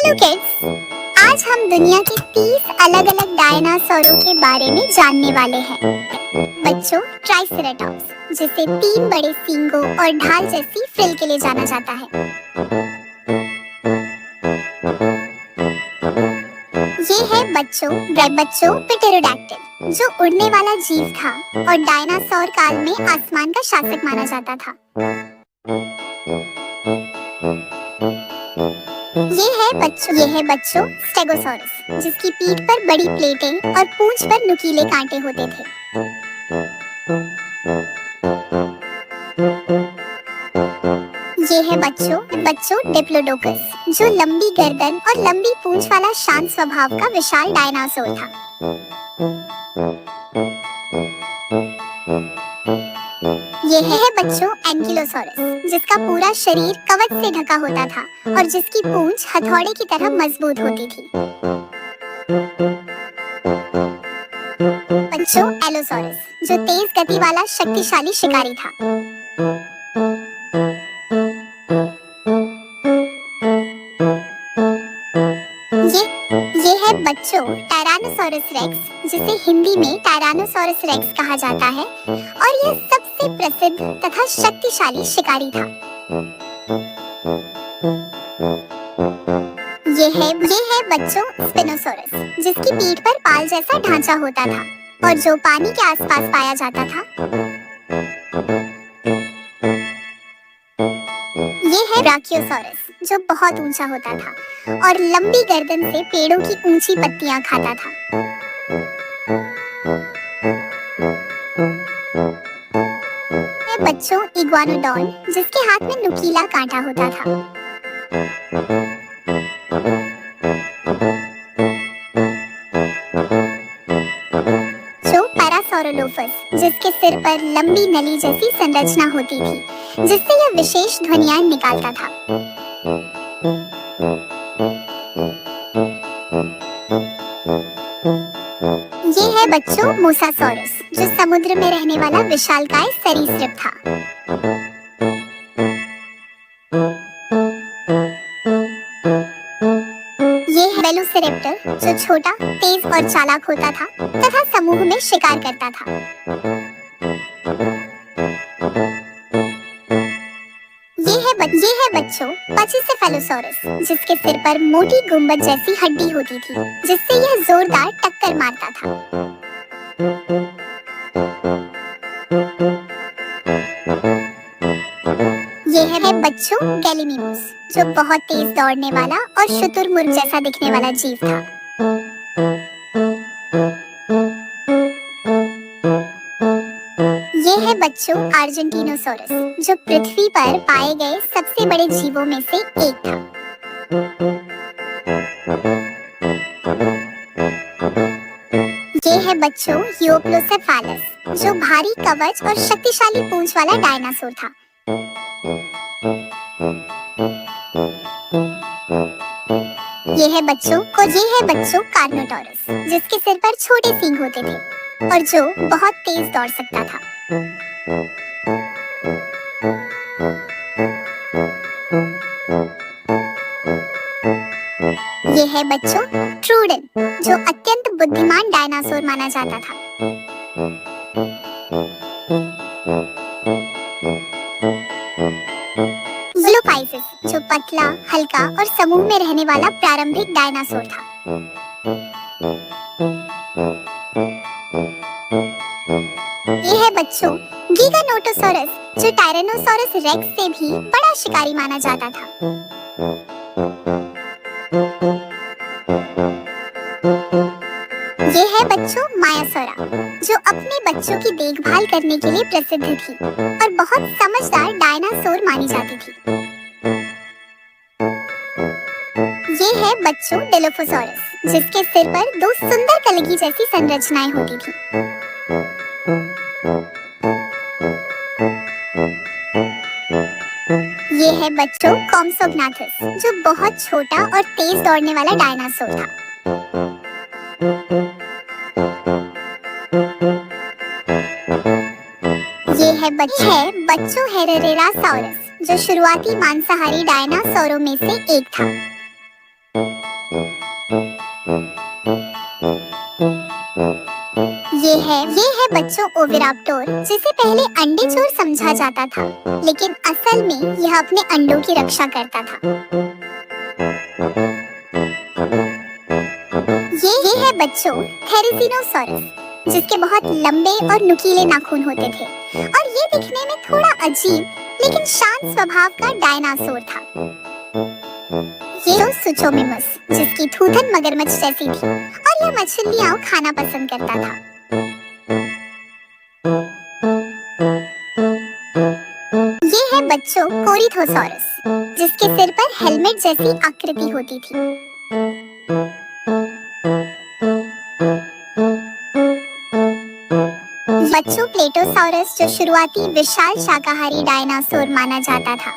Hello kids, आज हम दुनिया के 30 अलग-अलग डायनासोरों के बारे में जानने वाले हैं। बच्चों, ट्राइसेराटॉप्स, जिसे 3 बड़े सींगों और ढाल जैसी फ्रिल के लिए जाना जाता है। ये है बच्चों प्टेरोडैक्टिल, जो उड़ने वाला जीव था और डायनासोर काल में आसमान का शासक माना जाता था। ये है बच्चों स्टेगोसॉरस, जिसकी पीठ पर बड़ी प्लेटें और पूंछ पर नुकीले कांटे होते थे। ये है बच्चों डिप्लोडोकस, जो लंबी गर्दन और लंबी पूंछ वाला शांत स्वभाव का विशाल डायनासोर था। ये है बच्चों एंकिलोसॉरस, जिसका पूरा शरीर कवच से ढका होता था और जिसकी पूंछ हथौड़े की तरह मजबूत होती थी। बच्चों एलोसॉरस, जो तेज गति वाला शक्तिशाली शिकारी था। ये है बच्चों टायरानोसॉरस रेक्स, जिसे हिंदी में टायरानोसॉरस रेक्स कहा जाता है और यह सबसे प्रसिद्ध तथा शक्तिशाली शिकारी था। ये है बच्चों स्पिनोसॉरस, जिसकी पीठ पर पाल जैसा ढांचा होता था और जो पानी के आसपास पाया जाता था। ये है ब्राचियोसॉरस, जो बहुत ऊंचा होता था और लंबी गर्दन से पेड़ों की ऊंची पत्तियां खाता था। ये बच्चों इग्वानोडॉन, जिसके हाथ में नुकीला कांटा होता था। जो पैरासौरोलोफस, जिसके सिर पर लंबी नली जैसी संरचना होती थी, जिससे यह विशेष ध्वनियां निकालता था। ये है बच्चों मोसासॉरस, जो समुद्र में रहने वाला विशालकाय सरीसृप था। ये है वेलोसिरैप्टर, जो छोटा, तेज और चालाक होता था तथा समूह में शिकार करता था। ये है बच्चों पचिसेफेलोसॉरस, जिसके सिर पर मोटी गुंबद जैसी हड्डी होती थी, जिससे यह जोरदार टक्कर मारता था। ये है बच्चों गैलीमिमोस, जो बहुत तेज दौड़ने वाला और शुतुरमुर्ग जैसा दिखने वाला जीव था। ये है बच्चों अर्जेंटिनोसॉरस, जो पृथ्वी पर पाए गए सबसे बड़े जीवों में से एक था। ये है बच्चों यूओप्लोसेफालस, जो भारी कवच और शक्तिशाली पूंछ वाला डायनासोर था। ये है बच्चों कार्नोटोरस, जिसके सिर पर छोटे सींग होते थे और जो बहुत तेज दौड़ सकता था। ये है बच्चों ट्रूडन, जो अत्यंत बुद्धिमान डायनासोर माना जाता था। ज़ोलोफाइसिस, जो पतला, हल्का और समूह में रहने वाला प्रारंभिक डायनासोर था। ये है बच्चों गीगानोटोसॉरस, जो टायरेनोसॉरस रेक्स से भी बड़ा शिकारी माना जाता था। ये है बच्चों मायासोरा, जो अपने बच्चों की देखभाल करने के लिए प्रसिद्ध थी और बहुत समझदार डायनासोर मानी जाती थी। ये है बच्चों डिलोफोसॉरस, जिसके सिर पर 2 सुंदर कलगी जैसी संरचनाएं होती थी। ये है बच्चों कॉम्सोग्नाथस, जो बहुत छोटा और तेज दौड़ने वाला डायनासोर था। ये है बच्चों हेरेरेरासाउरस, जो शुरुआती मांसाहारी डायनासोरों में से एक था। ये है बच्चों ओविराप्टोर, जिसे पहले अंडे चोर समझा जाता था, लेकिन असल में यह अपने अंडों की रक्षा करता था। ये है बच्चों थेरेसिनोसॉरस, जिसके बहुत लंबे और नुकीले नाखून होते थे, और ये दिखने में थोड़ा अजीब लेकिन शांत स्वभाव का डायनासोर था। ये सुचोमिमस, जिसकी थूथन मगरमच्छ जैसी थी और यह मछलियां खाना पसंद करता था। ये है बच्चों कोरिथोसॉरस, जिसके सिर पर हेलमेट जैसी आकृति होती थी। बच्चों प्लेटोसॉरस, जो शुरुआती विशाल शाकाहारी डायनासोर माना जाता था।